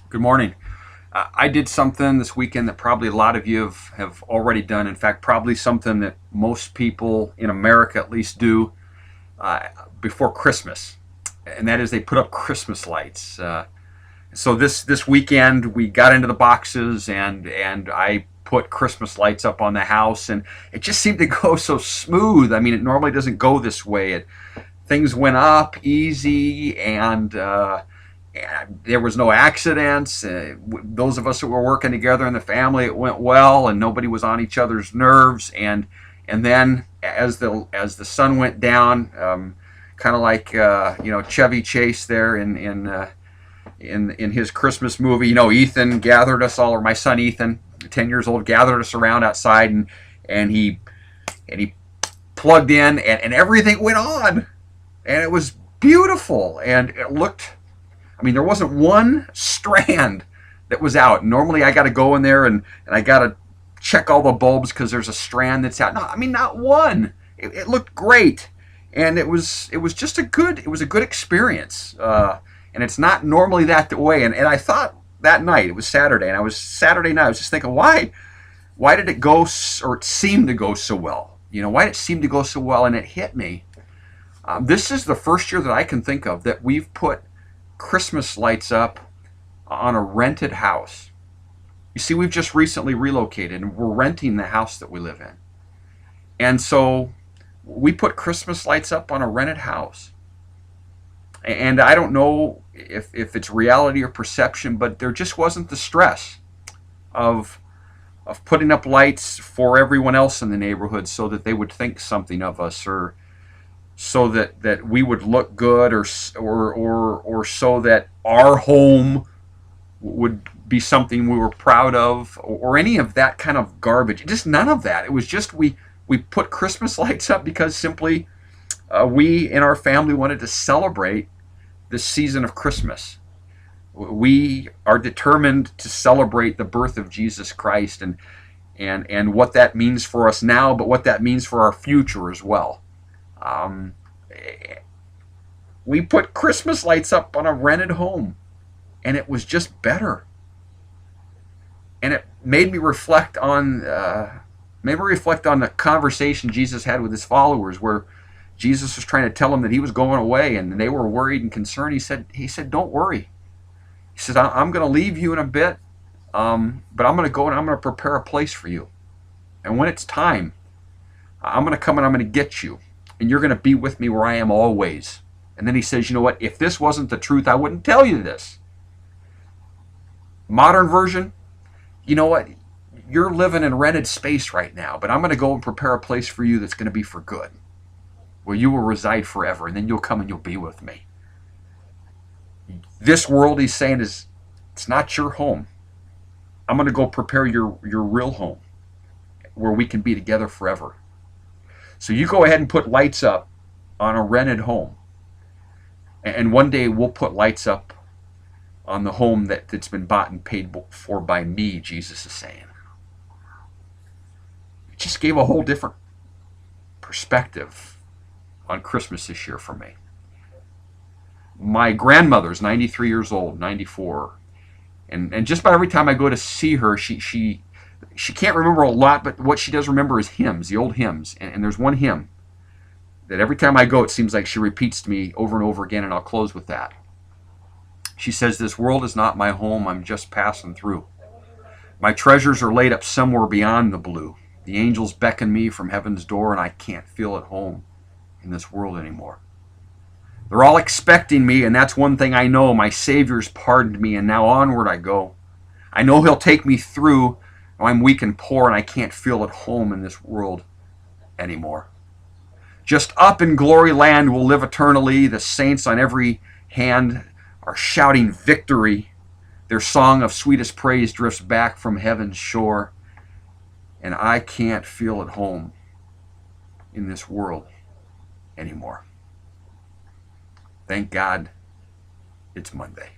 Good morning. I did something this weekend that probably a lot of you have already done. In fact, probably something that most people in America at least do uh, before Christmas, and that is they put up Christmas lights. So this weekend we got into the boxes and I put Christmas lights up on the house, and it just seemed to go so smooth. I mean, it normally doesn't go this way. Things went up easy, and there was no accidents. Those of us that were working together in the family, it went well, and nobody was on each other's nerves. And then as the sun went down, kind of like Chevy Chase there in his Christmas movie. Ethan gathered us all, or my son Ethan, 10 years old, gathered us around outside, and he plugged in, and everything went on, and it was beautiful, and it looked. I mean, there wasn't one strand that was out. Normally, I got to go in there and I got to check all the bulbs because there's a strand that's out. No, I mean, not one. It looked great, and it was just a good experience. And it's not normally that way. And I thought that night, it was Saturday, and Saturday night, I was just thinking, why did it go, or it seemed to go so well? Why did it seem to go so well? And it hit me. This is the first year that I can think of that we've put Christmas lights up on a rented house. You see, we've just recently relocated and we're renting the house that we live in. And so we put Christmas lights up on a rented house. And I don't know if it's reality or perception, but there just wasn't the stress of putting up lights for everyone else in the neighborhood so that they would think something of us, or so that we would look good, or so that our home would be something we were proud of, or any of that kind of garbage. Just none of that. It was just we put Christmas lights up because simply we in our family wanted to celebrate this season of Christmas. We are determined to celebrate the birth of Jesus Christ, and what that means for us now, but what that means for our future as well. Um, we put Christmas lights up on a rented home, and it was just better. And it made me reflect on the conversation Jesus had with his followers, where Jesus was trying to tell them that he was going away, and they were worried and concerned. He said, "Don't worry." He said, "I'm going to leave you in a bit, but I'm going to go and I'm going to prepare a place for you. And when it's time, I'm going to come and I'm going to get you, and you're going to be with me where I am always." And then he says, "You know what? If this wasn't the truth, I wouldn't tell you this." Modern version, you know what? You're living in rented space right now, but I'm going to go and prepare a place for you that's going to be for good, where you will reside forever, and then you'll come and you'll be with me. This world, he's saying, it's not your home. I'm going to go prepare your real home, where we can be together forever. So you go ahead and put lights up on a rented home. And one day we'll put lights up on the home that's been bought and paid for by me, Jesus is saying. It just gave a whole different perspective on Christmas this year for me. My grandmother's 93 years old, 94. And just about every time I go to see her, she can't remember a lot, but what she does remember is hymns, the old hymns. And there's one hymn that every time I go, it seems like she repeats to me over and over again, and I'll close with that. She says, "This world is not my home, I'm just passing through. My treasures are laid up somewhere beyond the blue. The angels beckon me from heaven's door, and I can't feel at home in this world anymore. They're all expecting me, and that's one thing I know. My Savior's pardoned me, and now onward I go. I know he'll take me through. I'm weak and poor, and I can't feel at home in this world anymore. Just up in glory land we'll live eternally. The saints on every hand are shouting victory. Their song of sweetest praise drifts back from heaven's shore, and I can't feel at home in this world anymore." Thank God it's Monday.